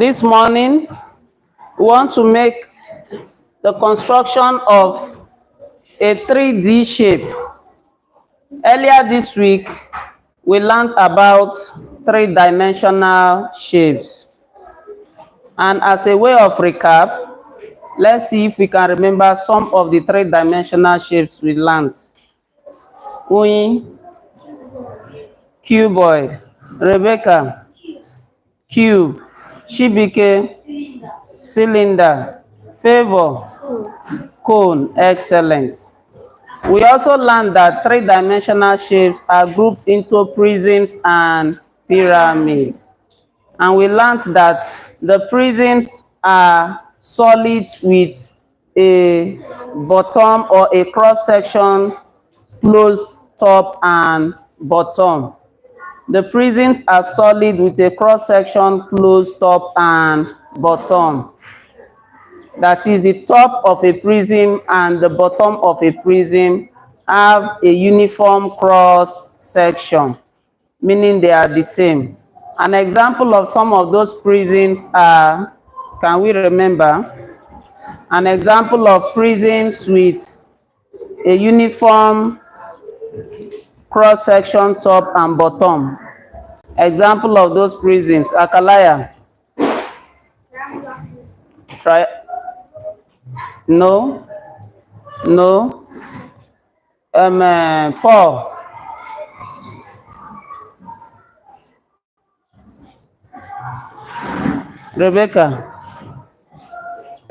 This morning, we want to make the construction of a 3D shape. Earlier this week, we learned about three-dimensional shapes. And as a way of recap, let's see if we can remember some of the three-dimensional shapes we learned. Cuboid, Rebecca, cube, Chibike, cylinder, favor, cone. Excellent. We also learned that three-dimensional shapes are grouped into prisms and pyramids. And we learned that the prisms are solids with a bottom or a cross-section closed top and bottom. The prisms are solid with a cross-section closed top and bottom. That is, the top of a prism and the bottom of a prism have a uniform cross-section, meaning they are the same. An example of some of those prisms are, can we remember? An example of prisms with a uniform cross-section top and bottom. Example of those prisms, Akalaya. Try. No. Paul. Rebecca.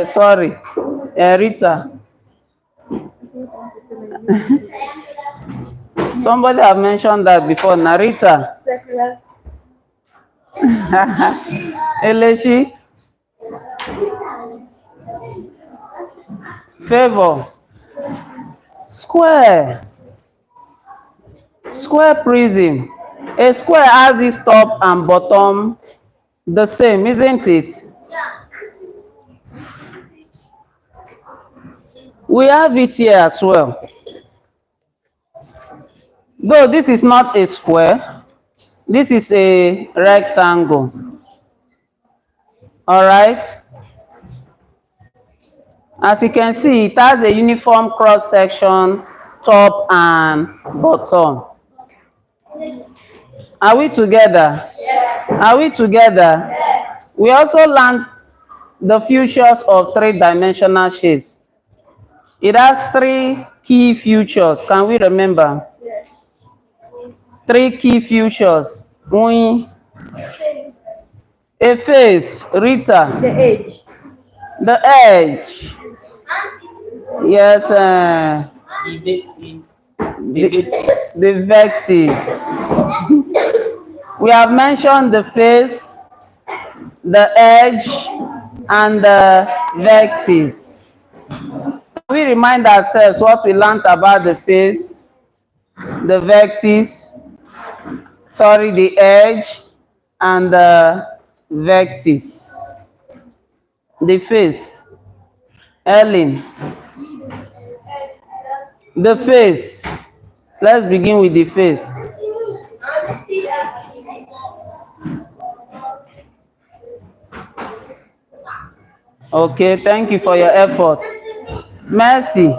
Sorry. Rita. Somebody have mentioned that before. Narita. Eleshi. Favor. Square. Square prism. A square has its top and bottom the same, isn't it? We have it here as well. Though this is not a square, this is a rectangle. All right. As you can see, it has a uniform cross-section, top and bottom. Are we together? Yes. Are we together? Yes. We also learned the features of three-dimensional shapes. It has three key features. Can we remember? Yes. Three key features. A face, Rita. The edge. The edge. Yes. The vertex. We have mentioned the face, the edge, and the vertex. We remind ourselves what we learned about the face, the vertex, the edge, and the vertex. The face. Ellen. The face. Let's begin with the face. Okay, thank you for your effort. Mercy.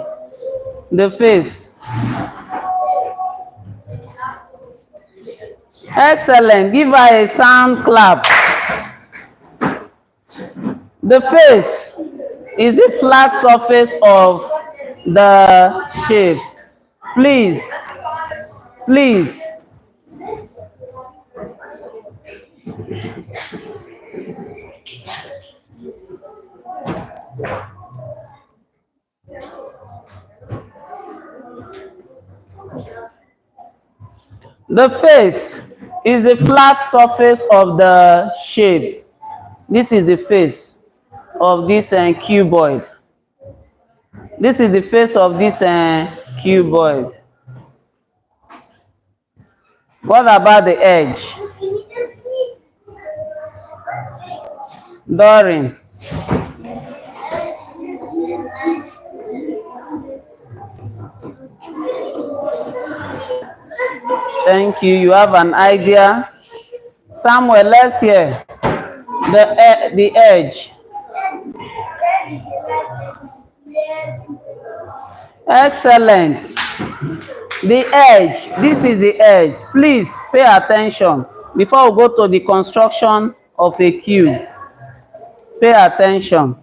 The face. Excellent. Give her a sound clap. The face is the flat surface of the shape. Please. The face is the flat surface of the shape. This is the face of this cuboid. This is the face of this cuboid. What about the edge? Doreen. Thank you. You have an idea? Samuel, let's hear. The edge. Excellent. The edge. This is the edge. Please pay attention before we go to the construction of a cube. Pay attention.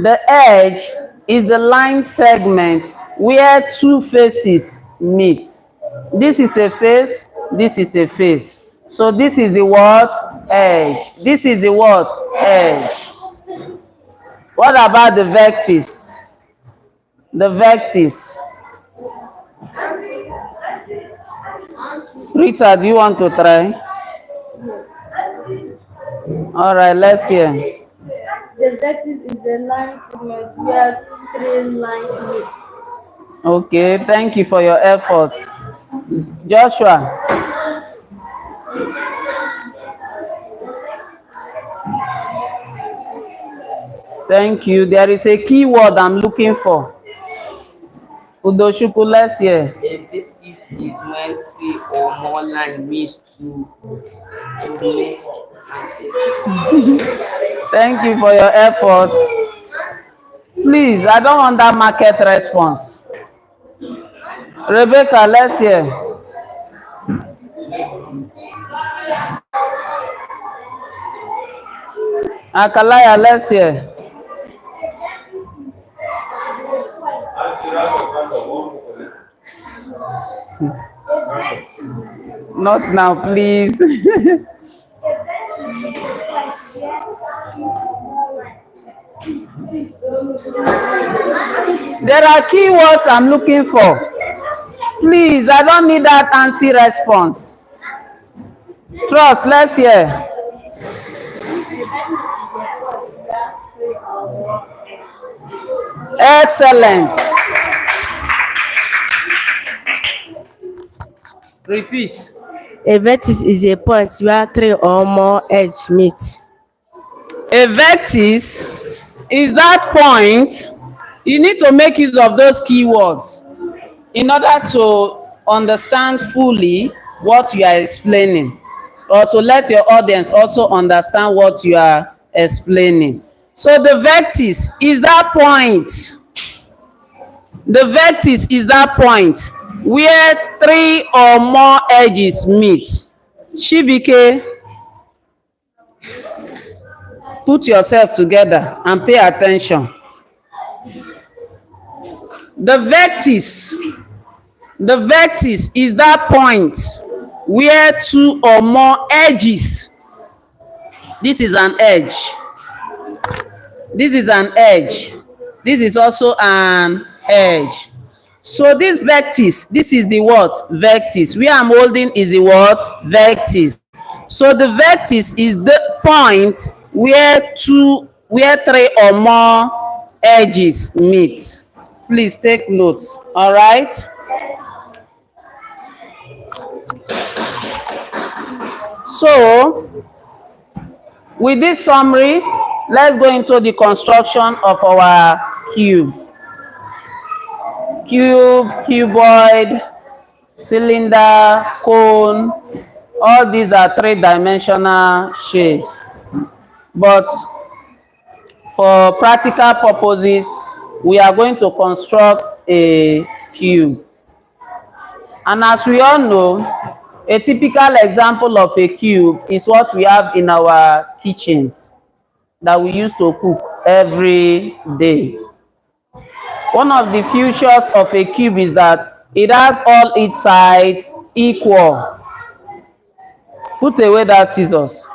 The edge is the line segment where two faces meet. This is a face, this is a face. So this is the what? Edge. This is the what? Edge. What about the vertex? The vertex. Rita, do you want to try? All right, let's hear. The vertex is the line segment where three lines meet. Okay, thank you for your efforts. Joshua. Thank you. There is a key word I'm looking for. Udoshuku, let's hear. If it is when three or more lines meet to make. Thank you for your effort. Please, I don't want that market response. Rebecca, let's hear. Akalaya, let's hear. Not now, please. There are keywords I'm looking for. Please, I don't need that anti-response. Trust, let's hear. Excellent. Repeat. A vertex is a point where three or more edges meet. A vertex is that point. You need to make use of those keywords in order to understand fully what you are explaining, or to let your audience also understand what you are explaining. So the vertex is that point. The vertex is that point where three or more edges meet. Shibike, put yourself together and pay attention. The vertex is that point where two or more edges. This is an edge. This is an edge. This is also an edge. So this vertex, this is the what? Vertex. Where I'm holding is the what? Vertex. So the vertex is the point where three or more edges meet. Please take notes. All right. So with this summary, let's go into the construction of our cube. Cube, cuboid, cylinder, cone, all these are three-dimensional shapes. But for practical purposes, we are going to construct a cube. And as we all know, a typical example of a cube is what we have in our kitchens that we use to cook every day. One of the features of a cube is that it has all its sides equal. Put away that scissors.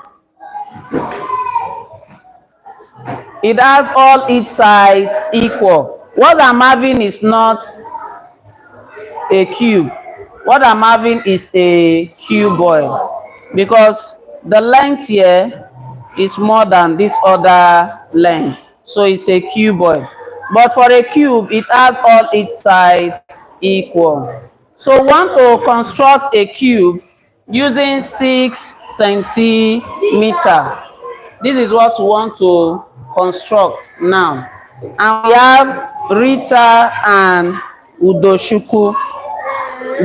It has all its sides equal. What I'm having is not a cube. What I'm having is a cuboid, because the length here is more than this other length. So it's a cuboid. But for a cube, it has all its sides equal. So we want to construct a cube using 6 centimeters. This is what we want to construct now. And we have Rita and Udoshuku.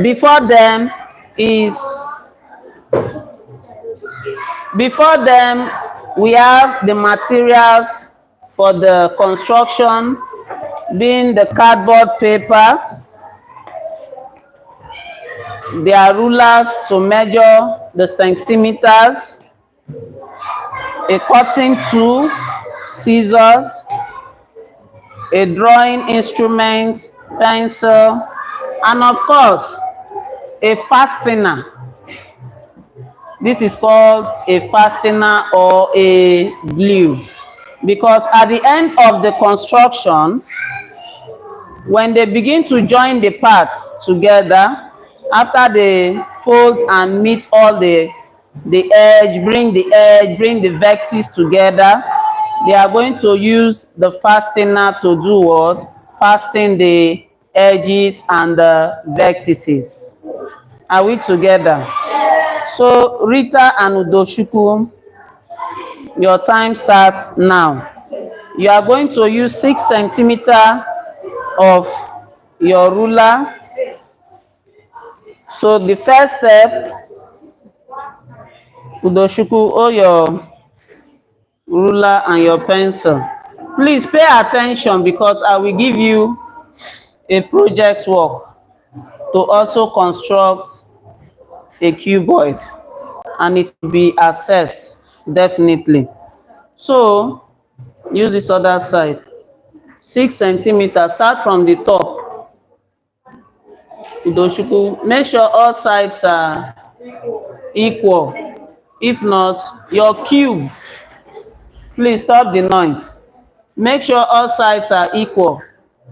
Before them We have the materials for the construction being the cardboard paper. There are rulers to measure the centimeters, a cutting tool, scissors, a drawing instrument, pencil, and of course, a fastener. This is called a fastener or a glue, because at the end of the construction, when they begin to join the parts together, after they fold and meet all the edge, bring the vertices together, they are going to use the fastener to do what? Fasten the edges and the vertices. Are we together? So Rita and Udoshuku, your time starts now. You are going to use 6 centimeters of your ruler. So the first step, Udoshuku, hold your ruler and your pencil. Please pay attention because I will give you a project work to also construct a cuboid, and it will be assessed definitely. So use this other side. 6 centimeters, start from the top. Udoshuku, make sure all sides are equal. If not, your cube, please stop the noise. Make sure all sides are equal.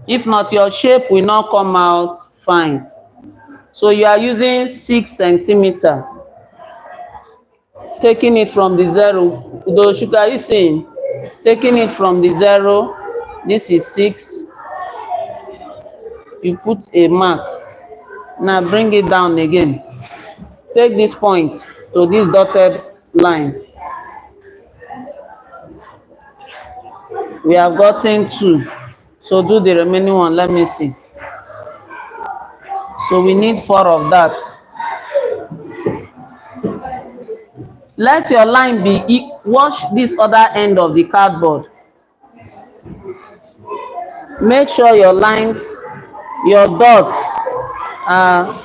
If not, your shape will not come out fine. So you are using 6 centimeters. Taking it from the zero. Udoshuku, are you seeing? Taking it from the zero. This is 6. You put a mark. Now bring it down again. Take this point to this dotted line. We have gotten 2. So do the remaining one. Let me see. So we need 4 of that. Let your line be wash this other end of the cardboard. Make sure your lines, your dots are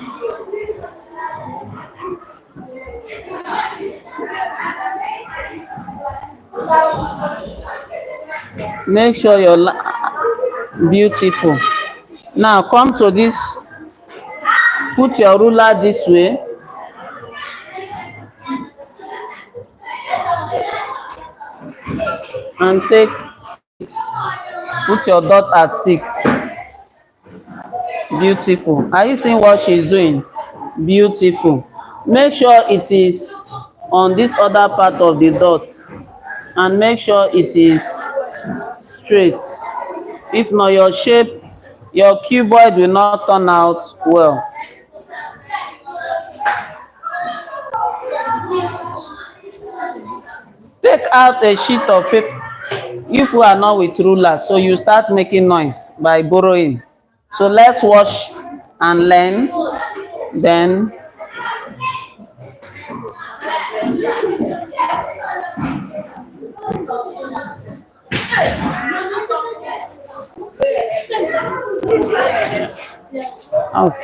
make sure your beautiful. Now come to this, put your ruler this way. And take 6. Put your dot at 6. Beautiful. Are you seeing what she's doing? Beautiful. Make sure it is on this other part of the dot, and make sure it is straight. If not, your shape, your cuboid will not turn out well. Take out a sheet of paper. You who are not with ruler, so you start making noise by borrowing. So let's watch and learn. Then out.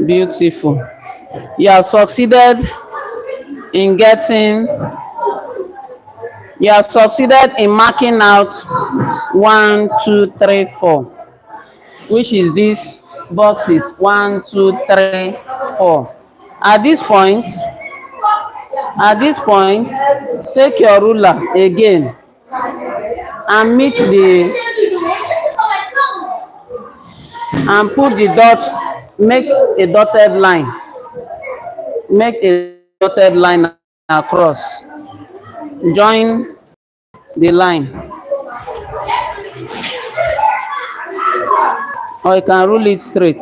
Beautiful. You have succeeded in marking out 1, 2, 3, 4, which is this boxes 1, 2, 3, 4. At this point, take your ruler again and meet and put the dots. Make a dotted line. Make a dotted line across. Join the line. or you can rule it straight.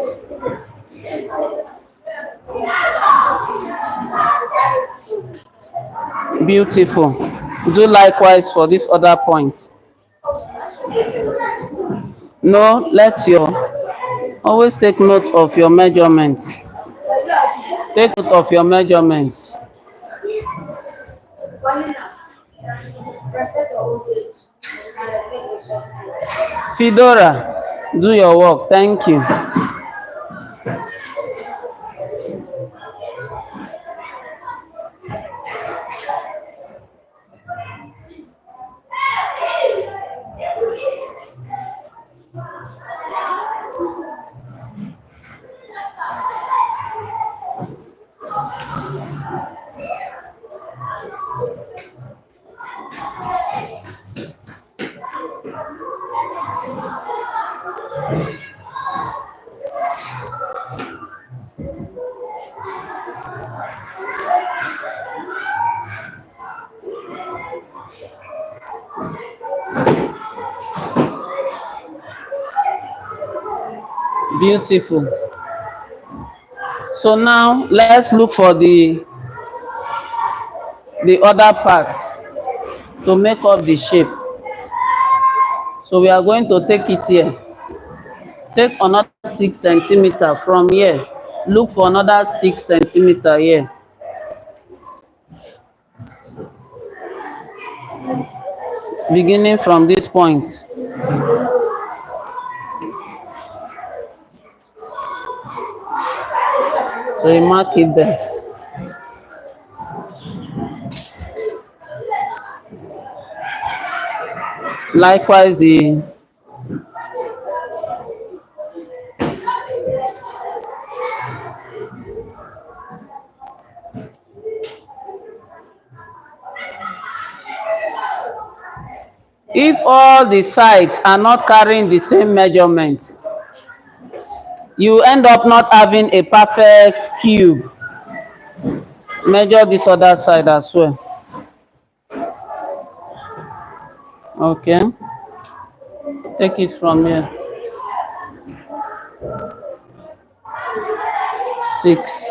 Beautiful. Do likewise for this other point. No, let your always take note of your measurements. Take note of your measurements. Fedora, do your work. Thank you. Beautiful. So now let's look for the other part to make up the shape. So we are going to take it here. Take another 6 centimeter from here. Look for another 6 centimeter here. Beginning from this point. So you mark it there. Likewise, if all the sides are not carrying the same measurement, you end up not having a perfect cube. Measure this other side as well. Okay. Take it from here. 6.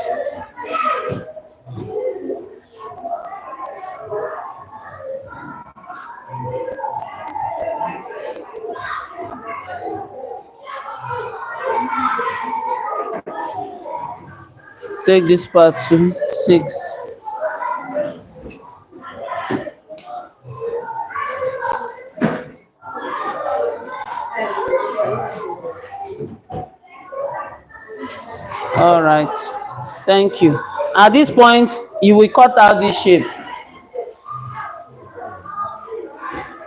Take this part to 6. All right. Thank you. At this point, you will cut out this shape.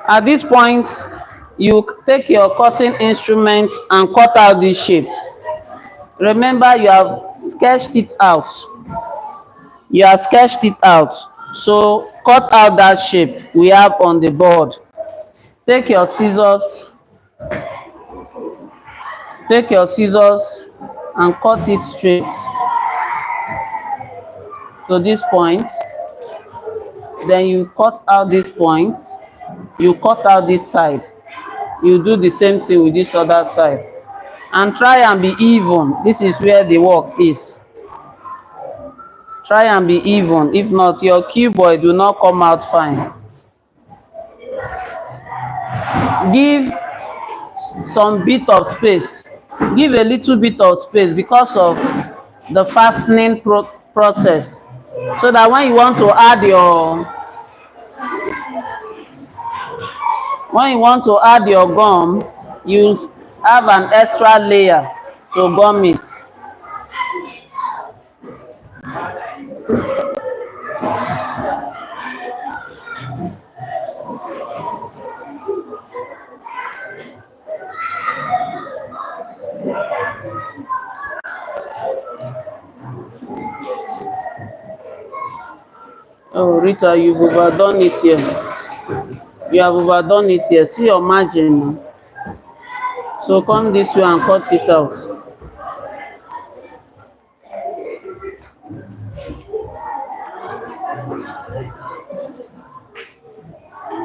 At this point, you take your cutting instruments and cut out this shape. Remember, you have sketched it out. You have sketched it out. So cut out that shape we have on the board. Take your scissors. Take your scissors and cut it straight to this point. Then you cut out this point. You cut out this side. You do the same thing with this other side. And try and be even. This is where the work is. Try and be even. If not, your cuboid will not come out fine. Give some bit of space. Give a little bit of space because of the fastening process. So that when you want to add your gum, you have an extra layer to gum it. Oh, Rita, you've overdone it here. You have overdone it here. See your margin. So come this way and cut it out.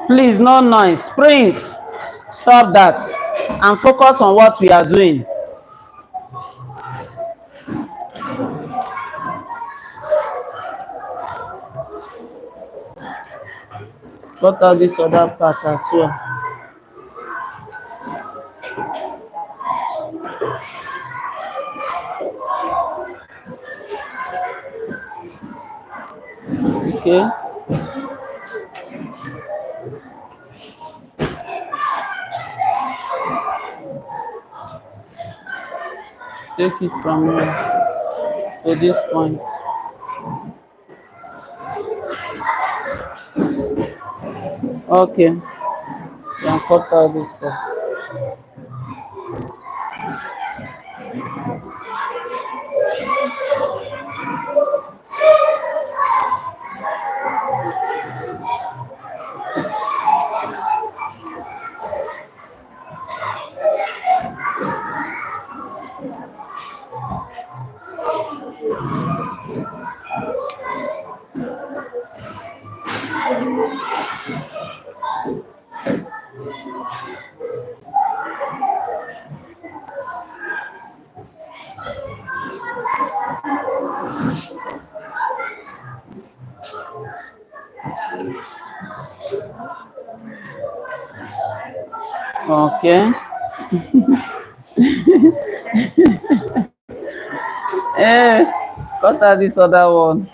Please, no noise. Prince, stop that and focus on what we are doing. cut out this other part as well. Okay. Take it from here to this point. Okay. Then cut out this part. Okay. Eh, cut out this other one.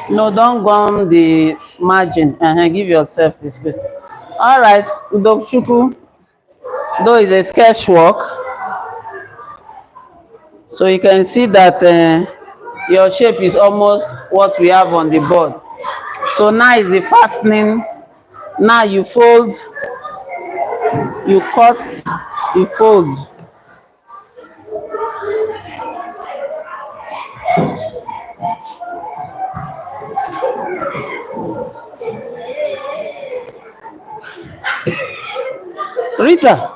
No, don't gum the margin. Give yourself a space. All right, Udokchukwu, though it's a sketch work, so you can see that your shape is almost what we have on the board. So now is the fastening. Now you fold, you cut, you fold. Rita,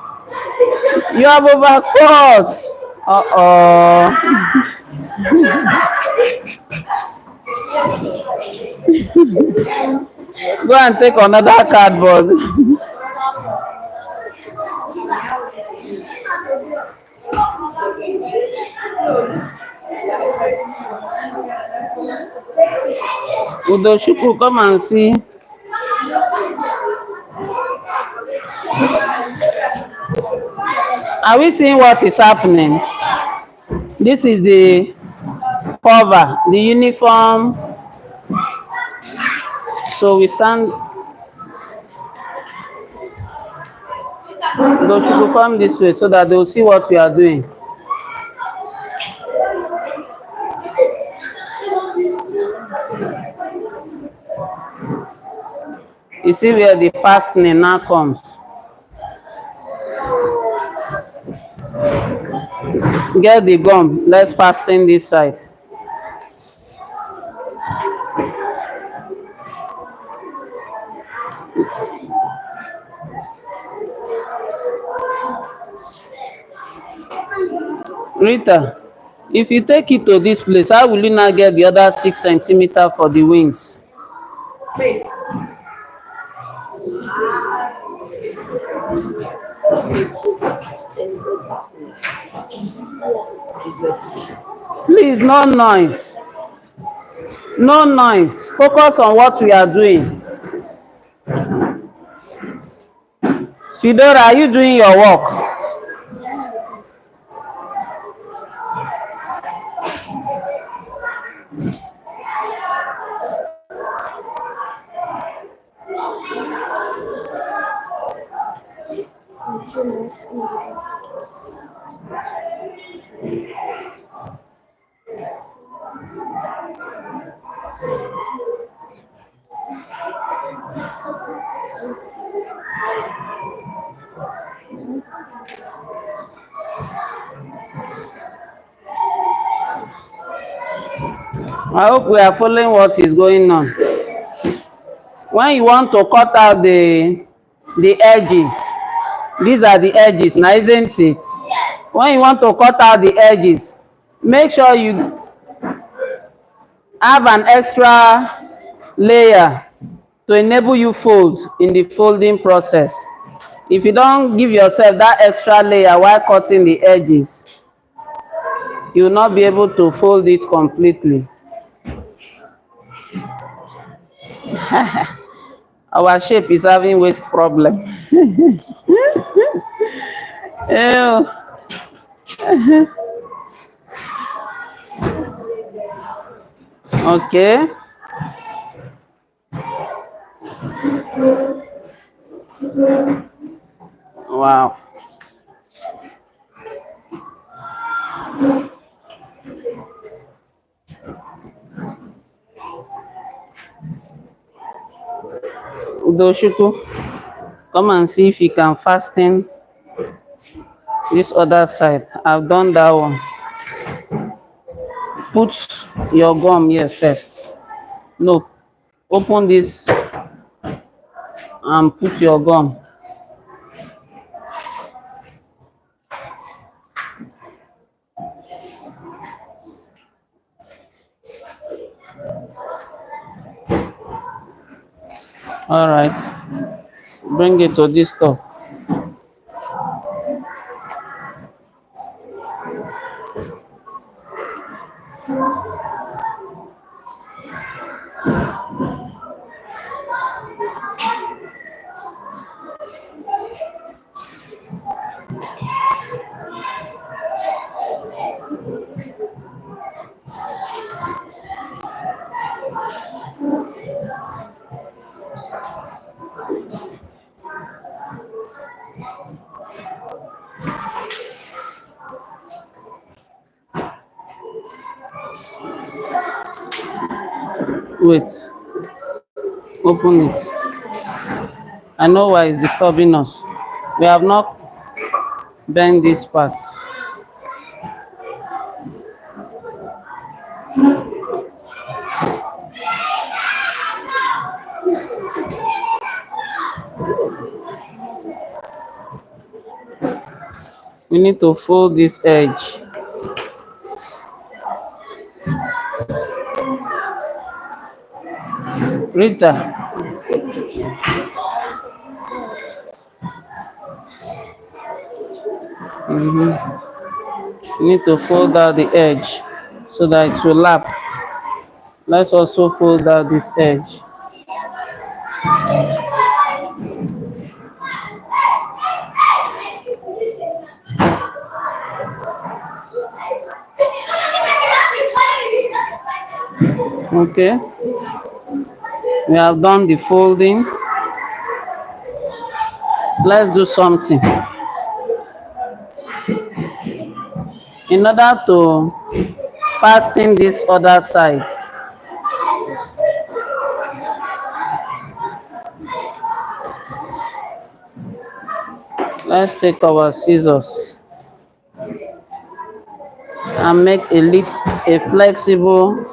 you have overcut. Uh-oh. Go and take another cardboard. Udoshuku, come and see. Are we seeing what is happening? This is the cover, the uniform. So we stand. Udoshuku, come this way so that they will see what we are doing. You see where the fastening now comes. Get the gum. Let's fasten this side. Rita, if you take it to this place, how will you now get the other 6 centimeters for the wings? Please, no noise. No noise. Focus on what we are doing. Fidora, are you doing your work? I hope we are following what is going on. When you want to cut out the edges, these are the edges now, isn't it? When you want to cut out the edges, make sure you have an extra layer to enable you fold in the folding process. If you don't give yourself that extra layer while cutting the edges, you will not be able to fold it completely. Our shape is having waste problem. Ew. Okay. Wow. Udoshuku, come and see if you can fasten this other side. I've done that one. Put your gum here first. No, open this and put your gum. All right. Bring it to this top. Wait. Open it. I know why it's disturbing us. We have not bent this part. We need to fold this edge. Rita, you need to fold out the edge so that it will lap. Let's also fold out this edge. Okay, we have done the folding. Let's do something. In order to fasten these other sides, let's take our scissors and make a flexible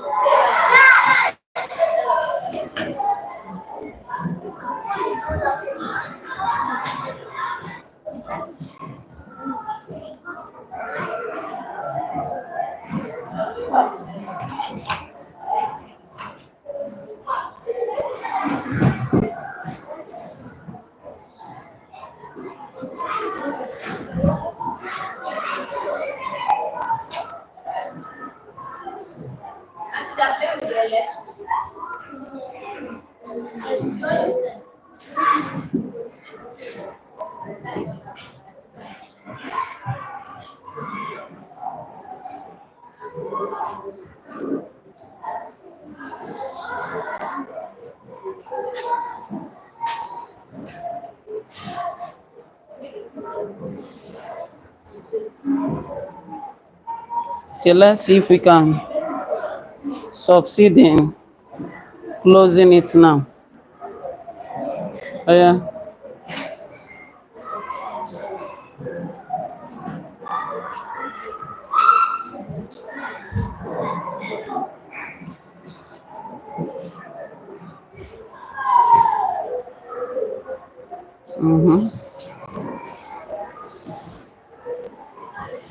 Okay, let's see if we can succeed in closing it now. Oh, yeah.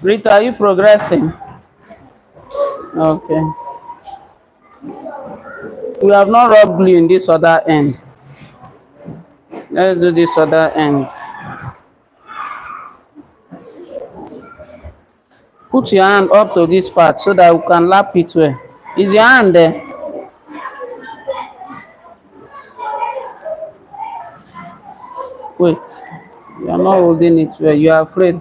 Rita, are you progressing? Okay. We have not rubbed glue in this other end. Let's do this other end. Put your hand up to this part so that we can lap it well. Is your hand there? Wait, you are not holding it well. You are afraid.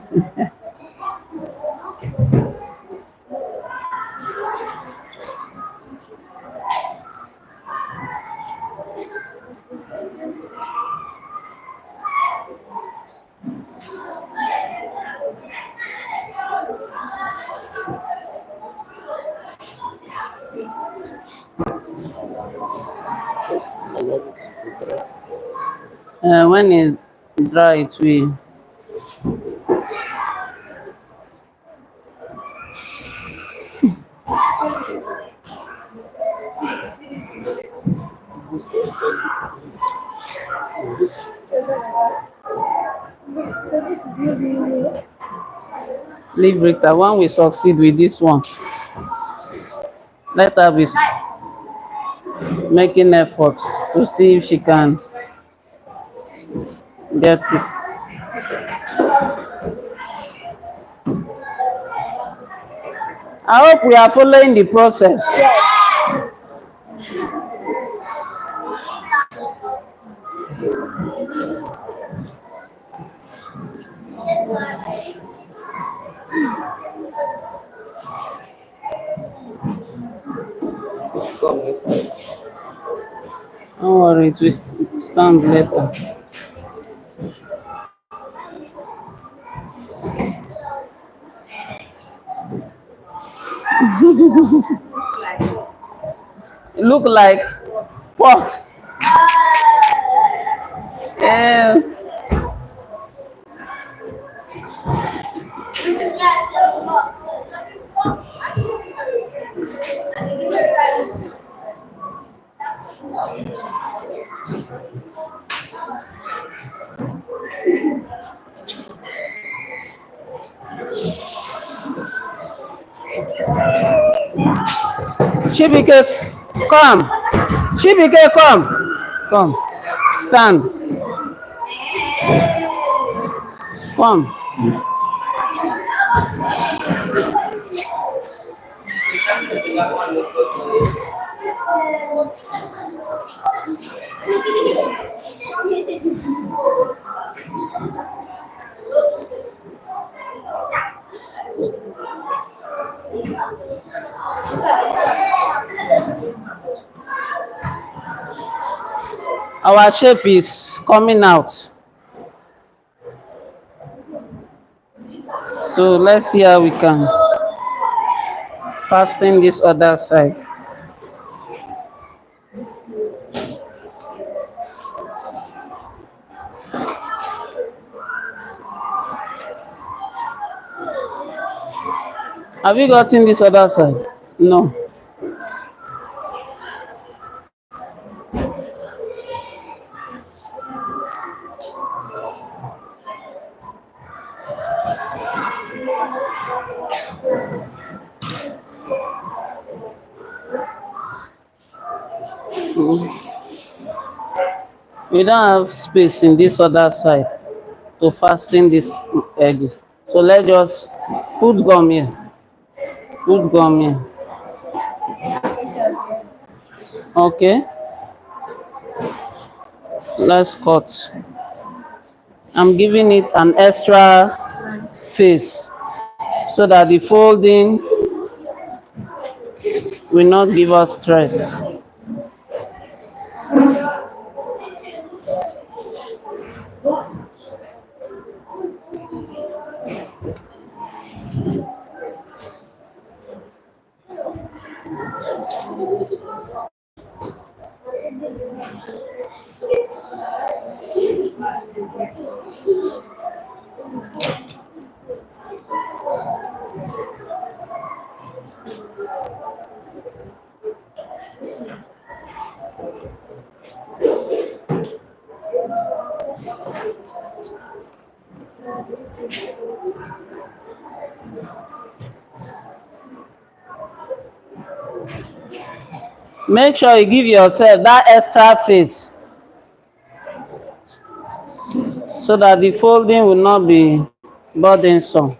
When it's dry, it will. Leave Rita. When we succeed with this one, let her be making efforts to see if she can get it. I hope we are following the process. Come this side. Don't worry, it will stand later. It look like what? Eh, Chibike, come. Chibike, come. Come. Stand. Come. Our shape is coming out. So let's see how we can fasten this other side. Have you gotten this other side? No. We don't have space in this other side to fasten this edge. So let's just put gum here. Put gum here. Okay. Let's cut. I'm giving it an extra face so that the folding will not give us stress. Make sure you give yourself that extra face so that the folding will not be burdensome.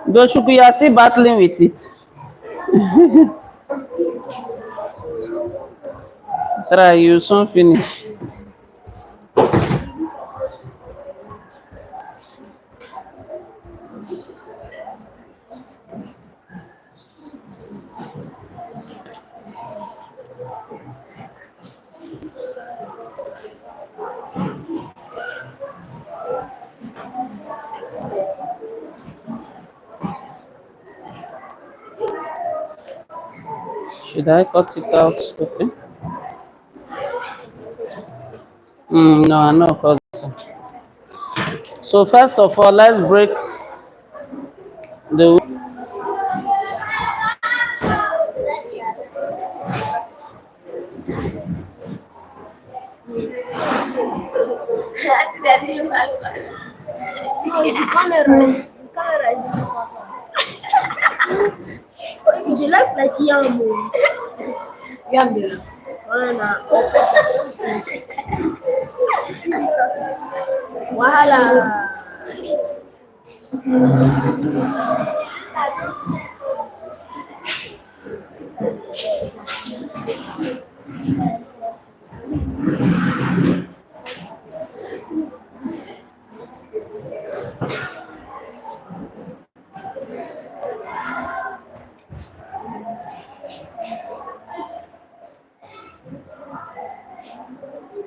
Doshuku, you are still battling with it. Try, you soon finish. Should I cut it out? Okay. No, I know cut. So first of all, let's break the. No, the camera is the life like yam. Yam. Wahala.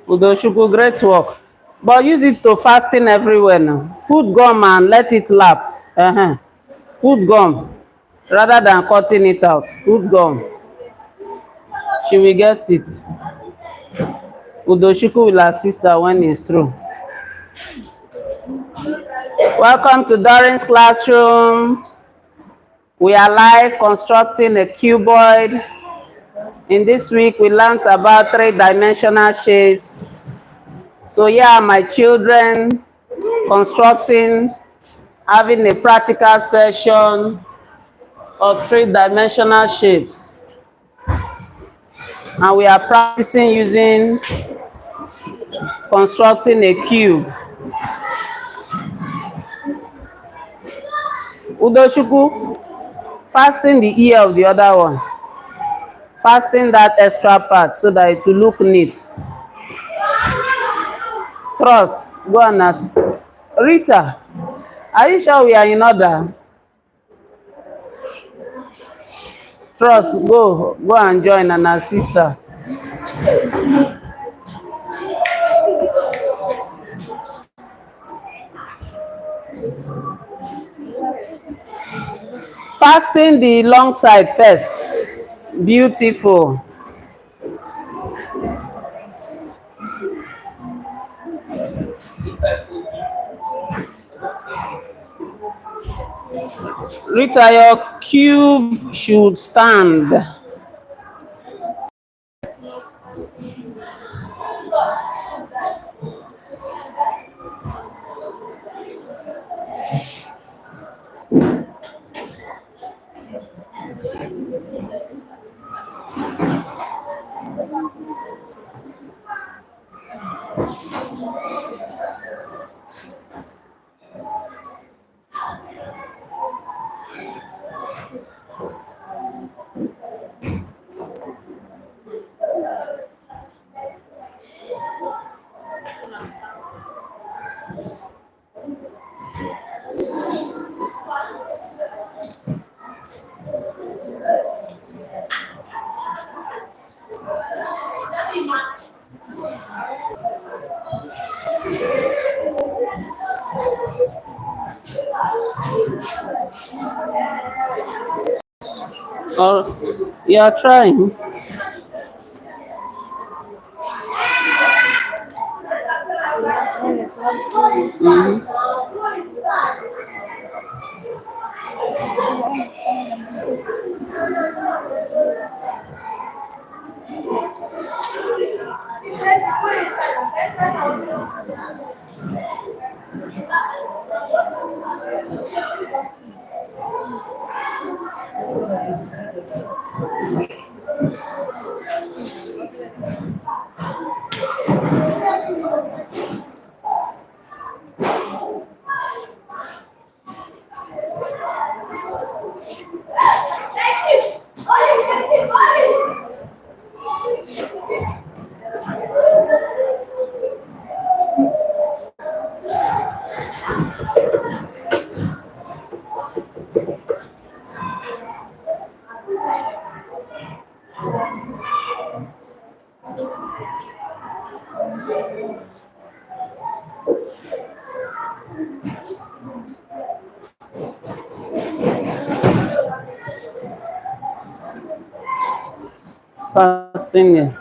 Udoshuku, great work. But use it to fasten everywhere now. Put gum and let it lap. Put gum rather than cutting it out. Put gum. She will get it. Udoshuku will assist her when it's through. Welcome to Dorin's classroom. We are live constructing a cuboid. In this week, we learned about three-dimensional shapes. So here are my children constructing, having a practical session of three-dimensional shapes. And we are practicing using constructing a cube. Udoshuku, fasten the ear of the other one. Fasten that extra part so that it will look neat. Trust, go and ask. Rita, are you sure we are in order? Trust, go and join and assist her. Fasten the long side first. Beautiful. Rita, your cube should stand. Or you are trying. fasten here.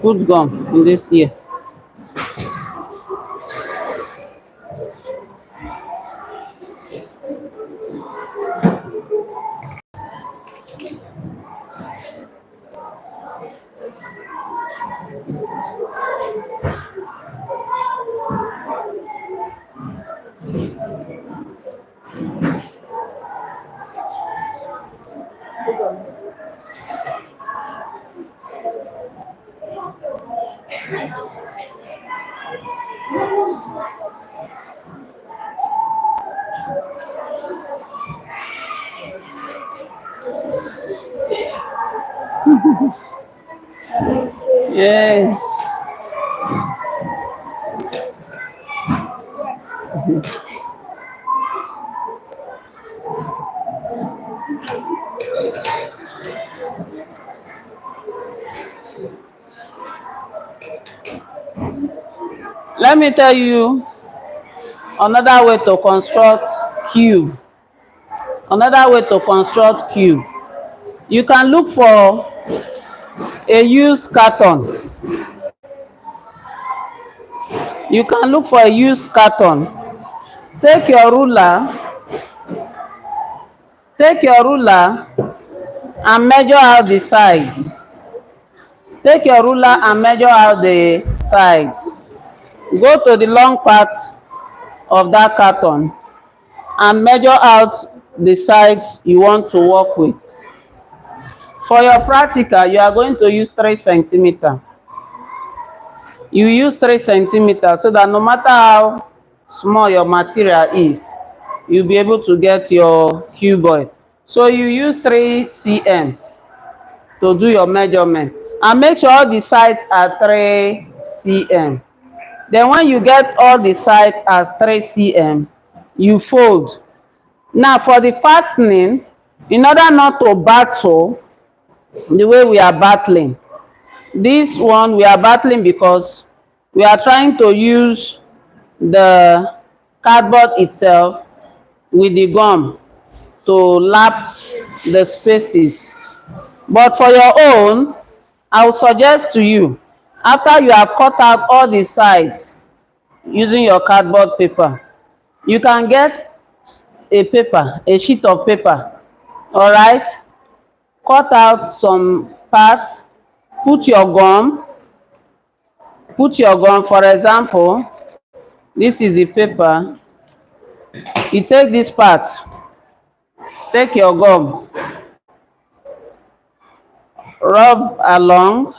Put gum in this ear. Yeah. Let me tell you another way to construct cube. Another way to construct cube. You can look for a used carton. You can look for a used carton. Take your ruler. Take your ruler and measure out the sides. Take your ruler and measure out the sides. Go to the long part of that carton and measure out the sides you want to work with. For your practical, you are going to use 3 centimeters. You use 3 centimeters so that no matter how small your material is, you'll be able to get your cuboid. So you use 3 cm to do your measurement, and make sure all the sides are 3 cm. Then when you get all the sides as 3 cm, you fold. Now for the fastening, in order not to battle the way we are battling, this one we are battling because we are trying to use the cardboard itself with the gum to lap the spaces. But for your own, I will suggest to you, after you have cut out all the sides using your cardboard paper, you can get a paper, a sheet of paper, all right? Cut out some parts, put your gum, for example, this is the paper. You take this part, take your gum, rub along,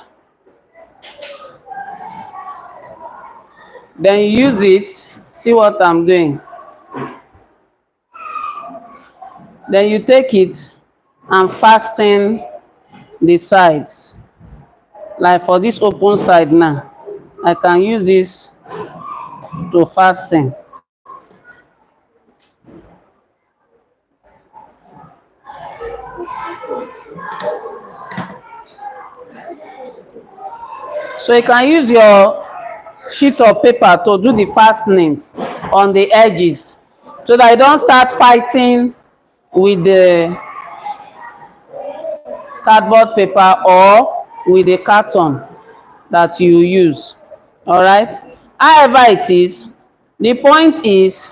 then you use it. See what I'm doing. Then you take it and fasten the sides. Like for this open side now, I can use this to fasten. So you can use your sheet of paper to do the fastenings on the edges so that you don't start fighting with the cardboard paper or with the carton that you use. All right. However it is, the point is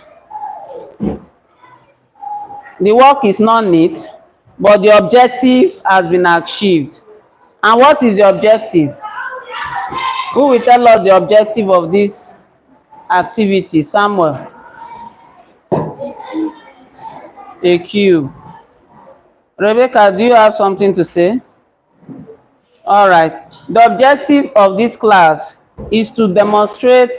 the work is not neat, but the objective has been achieved. And what is the objective? Who will tell us the objective of this activity? Samuel. A cube. Rebecca, do you have something to say? All right. The objective of this class is to demonstrate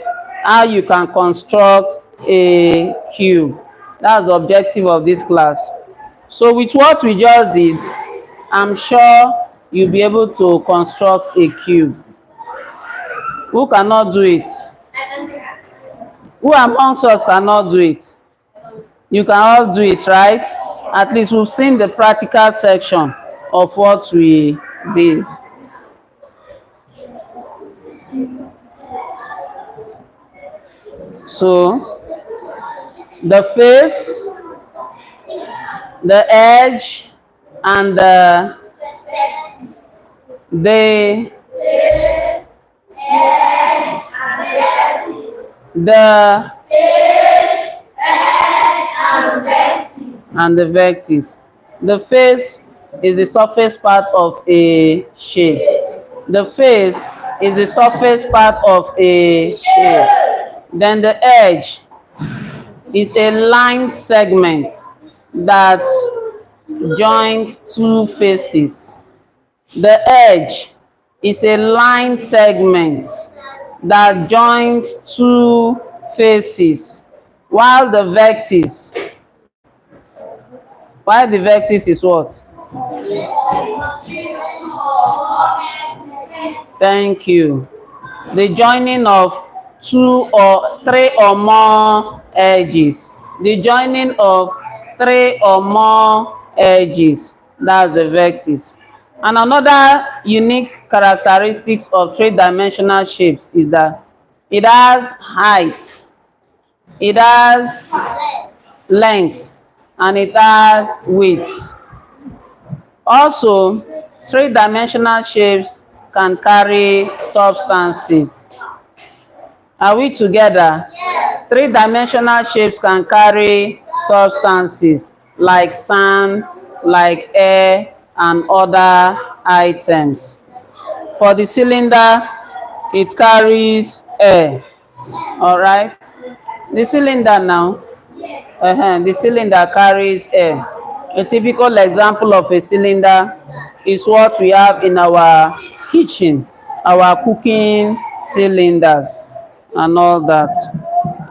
how you can construct a cube. That's the objective of this class. So with what we just did, I'm sure you'll be able to construct a cube. Who cannot do it? Who amongst us cannot do it? You can all do it, right? At least we've seen the practical section of what we did. So the face, the edge, and the the the and the vertex. The face is the surface part of a shape. The face is the surface part of a shape. Then the edge is a line segment that joins two faces. The edge is a line segment that joins two faces, while the vertex is what? Thank you. The joining of two or three or more edges. The joining of three or more edges. That's the vertex. And another unique characteristics of three-dimensional shapes is that it has height, it has length, and it has width. Also, three-dimensional shapes can carry substances. Are we together? Yes. Three-dimensional shapes can carry substances like sand, like air, and other items. For the cylinder, it carries air. All right? The cylinder now, the cylinder carries air. A typical example of a cylinder is what we have in our kitchen, our cooking cylinders and all that.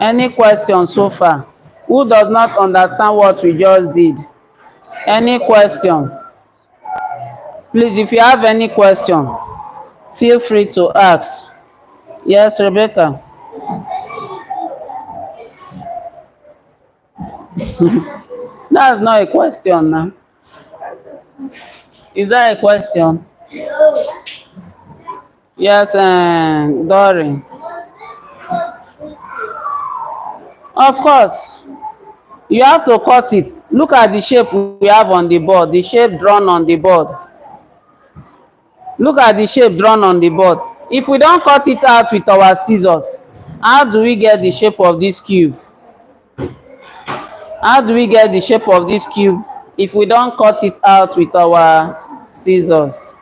Any question so far? Who does not understand what we just did? Any question? Please, if you have any question, feel free to ask. Yes, Rebecca? That's not a question now. Is that a question? Yes, Dory. Of course. You have to cut it. Look at the shape we have on the board, the shape drawn on the board. Look at the shape drawn on the board. If we don't cut it out with our scissors, how do we get the shape of this cube? How do we get the shape of this cube if we don't cut it out with our scissors?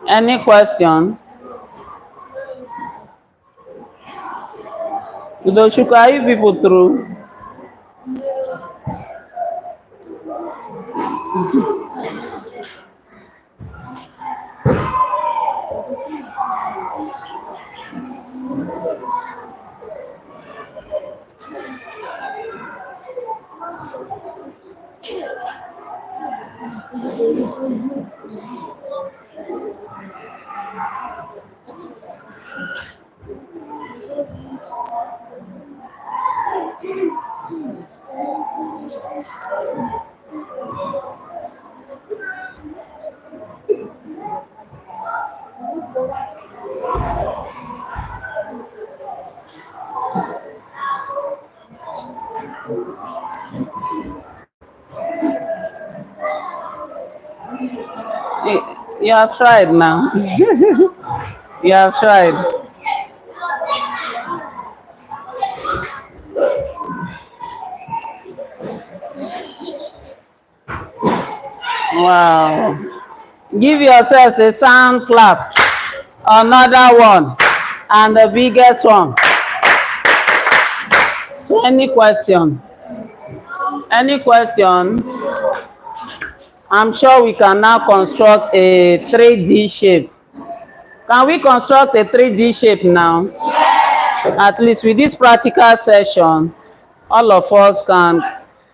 Any question? Udoshuka, are you people through? You have tried now. You have tried. Wow. Give yourselves a sound clap. Another one. And the biggest one. So any question? Any question? I'm sure we can now construct a 3D shape. Can we construct a 3D shape now? Yes. At least with this practical session, all of us can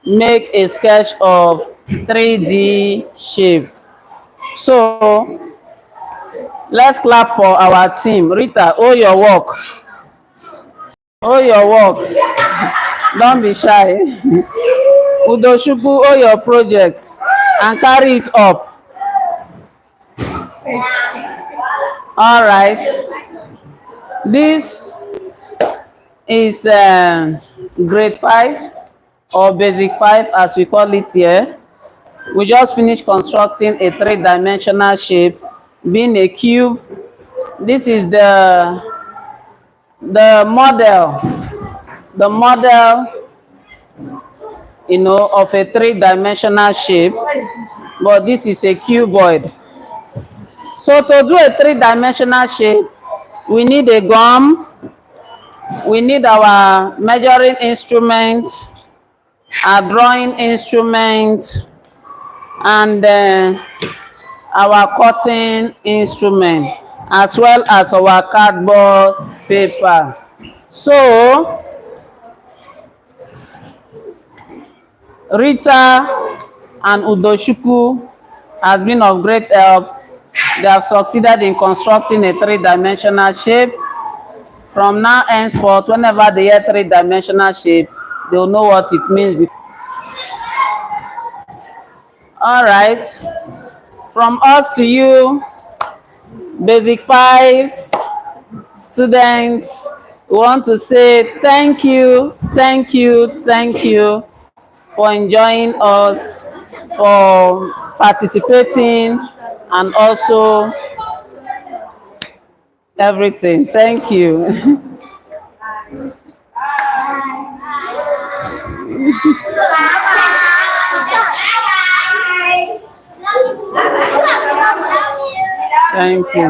make a sketch of 3D shape. So, let's clap for our team. Rita, oh your work. Oh your work. Don't be shy. Udoshuku, oh your project. And carry it up. All right. This is grade 5 or basic 5 as we call it here. We just finished constructing a three-dimensional shape being a cube. This is the model, the model, of a three-dimensional shape, but this is a cuboid. So to do a three-dimensional shape, we need a gum, we need our measuring instruments, our drawing instruments, and our cutting instrument, as well as our cardboard paper. So Rita and Udoshuku has been of great help. They have succeeded in constructing a three-dimensional shape. From now henceforth, whenever they hear three-dimensional shape, they'll know what it means. All right. From us to you, Basic 5 students, we want to say thank you, thank you, thank you for enjoying us, for participating, and also everything. Thank you. Thank you.